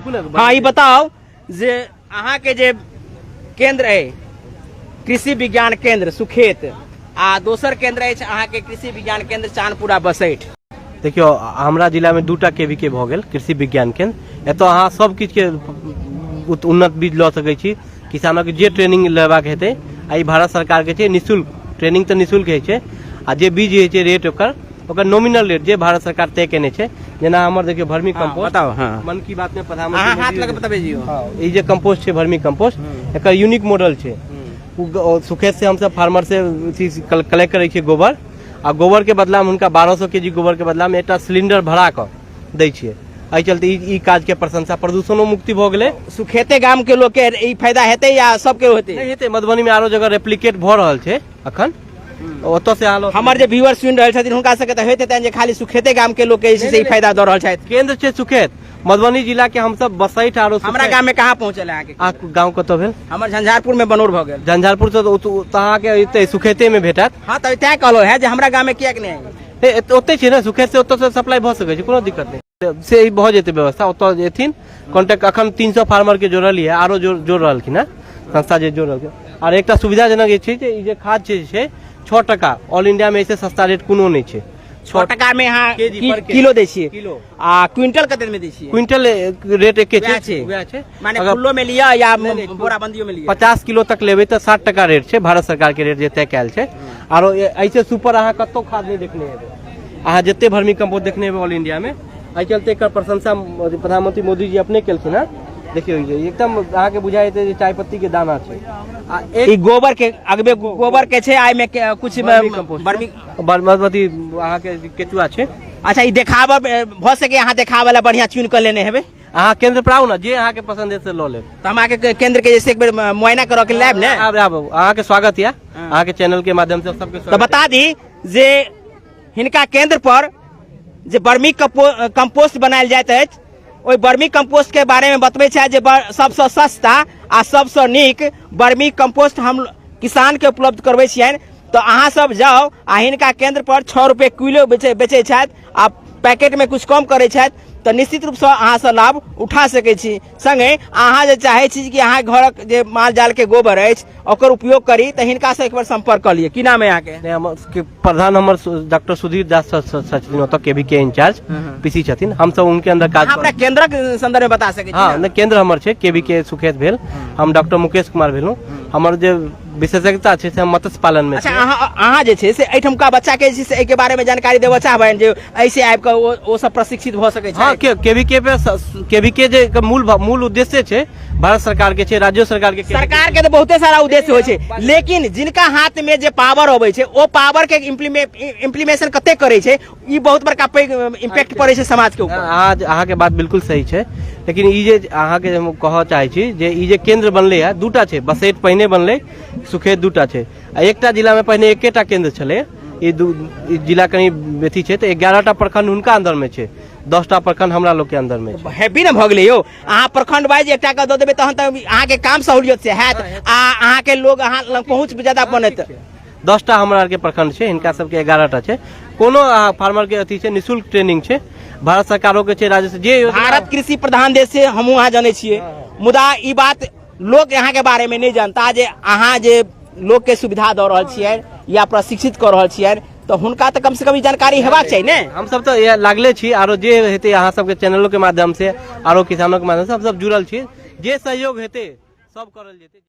हाँ ये बताओ जे अहाँ के जे केंद्र है कृषि विज्ञान केंद्र सुखेत आ दोसर केंद्र है अहाँ के कृषि विज्ञान केंद्र चांदपुरा बसैठ। देखियो हमरा जिला में 2टा केवीके भ गेल कृषि विज्ञान केंद्र। एतो अहाँ सब किछ के उन्नत बीज ल सकै छी। किसानों के जे ट्रेनिंग लेबाक हेतै आई भारत सरकार के छै निःशुल्क ट्रेनिंग तो निःशुल्क है छै आ जे बीज है छै रेट ओकर नॉमिनल रेट जे भारत सरकार तय केने छै। जेना हमर देखियो वर्मी कंपोस्ट बताओ हाँ। मन की बात में प्रधानमंत्री हाथ लगे बताबे जी हां ई जे कंपोस्ट छै वर्मी कंपोस्ट एकर यूनिक मॉडल छै। सुखेत से हम सब फार्मर से कलेक्ट करे छियै गोबर आ गोबर के बदला में उनका 1200 केजी गोबर के बदला में एक सिलेंडर भरा कर दै छियै। एहि चलते ई काज के प्रशंसा प्रदूषणों मुक्ति भ गेलै। सुखेते गाम के लोग के ई फायदा हेतै या सबके होतै? नहीं हेतै, मधुबनी में आरो जगह रेप्लिकेट भ रहल छै अखन ओतो से हाल। हमर जे व्यूअर सुनि रहल छथिन हुनका सबके त होइत हेतै जे खाली सुखेते गाम के लोग के ई फायदा द रहल छथि। केंद्र छै सुखेत मधुबनी जिला के हम सब बसैठ आरो हमरा गाम में कहाँ पहुंचल है आके? गाँव कतौ भेल? हमर झंझारपुर में बनोर भ गेल। झंझारपुर से अहाँ के एतै सुखेते में भेटत। हाँ त तैं कहलो है जे हमरा गाम में किया नहीं है? ओते छै ने सुखेत से ओतो से सप्लाई भ सकै छै, कोनो दिक्कत नहीं से ई भ जेतै व्यवस्था। ओतो एथिन कांटेक्ट अखन 300 फार्मर के जोड़लिए आरो जोड़ रहलखिन है संस्था जे जोड़ रहल। और एकटा सुविधाजनक छै जे ई जे खाद छै 6 टका ऑल इंडिया में ऐसे सस्ता रेट कोनो नहीं छै। 6 टका में यहाँ किलो दै छियै किलो आ क्विंटल कते में दै छियै? क्विंटल रेट एके छै माने फुल्लो में लिया या बोरा बंदियो में लिया? 50 किलो तक लेबै त 60 टका रेट छै भारत सरकार के रेट जे तय कैल छै। आरो ऐसे सुपर अहाँ कतौ खाद नहीं देखने हेबै। अहाँ जते वर्मी कंपोस्ट देखने हेबै ऑल इंडिया में। एहि चलते एकर प्रशंसा प्रधानमंत्री मोदी जी अपने केलखिन है। देखियो एकदम अहाँ के बुझाइ जे चाय पत्ती के दाना छै। ई गोबर के अगबे गोबर के छै आइ में कुछ बासमती अहाँ के केचुआ छै। अच्छा ई देखावा भ सके अहाँ देखावा ला बढ़िया चुन कर लेने हेबै। अहाँ केंद्र पर आउ ना, जे अहाँ के पसंद है से ल लेब। त हम आके केंद्र के जैसे एक बेर मुआयना करऽ के लेब ने? आब अहाँ के स्वागत है अहाँ के चैनल के माध्यम से सबके। तो बता दी जे हिनका केंद्र पर जे वर्मी कंपोस्ट बनायल जाइत अछि ओहि वर्मी कंपोस्ट के बारे में बतबै छै जे सबसे सस्ता आ सबसे नीक वर्मी कंपोस्ट हम किसान के उपलब्ध करबै छियनि। तो अहाँ सब जाओ आ हिनका केंद्र पर 6 रुपए किलो बेचे छथि आ पैकेट में कुछ कम करे छथि तो निश्चित रूप से अहाँ से लाभ उठा सकै छी। संगे अहाँ जे चाहे छी कि अहाँ घरक जे माल जाल के गोबर अछि ओकर उपयोग करी तो हिनका से एक बार संपर्क कर लिए। की नाम है यहाँ के? प्रधान हमर डॉक्टर सुधीर दास छथिन ओतऽ केवीके इंचार्ज पीसी छथिन। हम सब उनके अंदर काज अपना केंद्रक संदर्भ में बता सकै छी? हाँ केंद्र हमर छै केवीके सुखेत भेल। हम डॉक्टर मुकेश कुमार भेलहुँ। हमर जे विशेषज्ञता छै से मत्स्य पालन में। अच्छा अहाँ जे छै से एहिठमका बच्चा के जे छै से एहि के बारे में जानकारी देबऽ चाहबनि जे ऐसे आबि के ओ सब प्रशिक्षित भ सकै छै? हाँ केवीके पे केवीके जे मूल उद्देश्य छै भारत सरकार के छै, राज्य सरकार के तो बहुते सारा उद्देश्य होइ छै लेकिन जिनका हाथ में जे पावर अबै छै ओ पावर के इम्प्लीमेशन कते करे छै ई बहुत बड़का इम्पैक्ट पड़े छै समाज के ऊपर। अहाँ के बात बिल्कुल सही छै लेकिन ई जे अहाँ के हम कहऽ चाहे छी जे ई जे केंद्र बनले है 2टा छै। बसैठ पहिने बनले, सुखेत 2टा छै। एकटा जिला में पहिने एकेटा केंद्र छलै। ई जिला कहीं बेथी छै तो 11टा प्रखंड हुनका अंदर में छै, 10टा प्रखंड हमरा लोग के अंदर में छै। हैप्पी न भ गेलै यौ। अहाँ प्रखंड वाइज एकटा के द देबै तहन त अहाँ के काम सहूलियत से हैत आ अहाँ के लोग अहाँ लग पहुंच ज्यादा बनत। 10टा हमरा के प्रखंड छै, हिनका सबके 11टा छै। कोनो फार्मर के अथी छै निःशुल्क ट्रेनिंग छै भारत सरकारों के छै, राज्य से जे भारत कृषि प्रधान देश से हमहू अहाँ जाने छियै। मुदा ई बात लोग यहाँ के बारे में नहीं जानता जे अहाँ जे लोग के सुविधा दऽ रहल छियै या प्रशिक्षित कर रहल छियै तो हुनका तो कम से कम जानकारी हेबाक चाहिए ने। हम सब तो लागले छी आरो जे हेतै अहाँ सबके चैनलों के माध्यम से आरो किसानों के माध्यम से हम सब जुड़ल छी। जे सहयोग हेतै सब करल जेतै।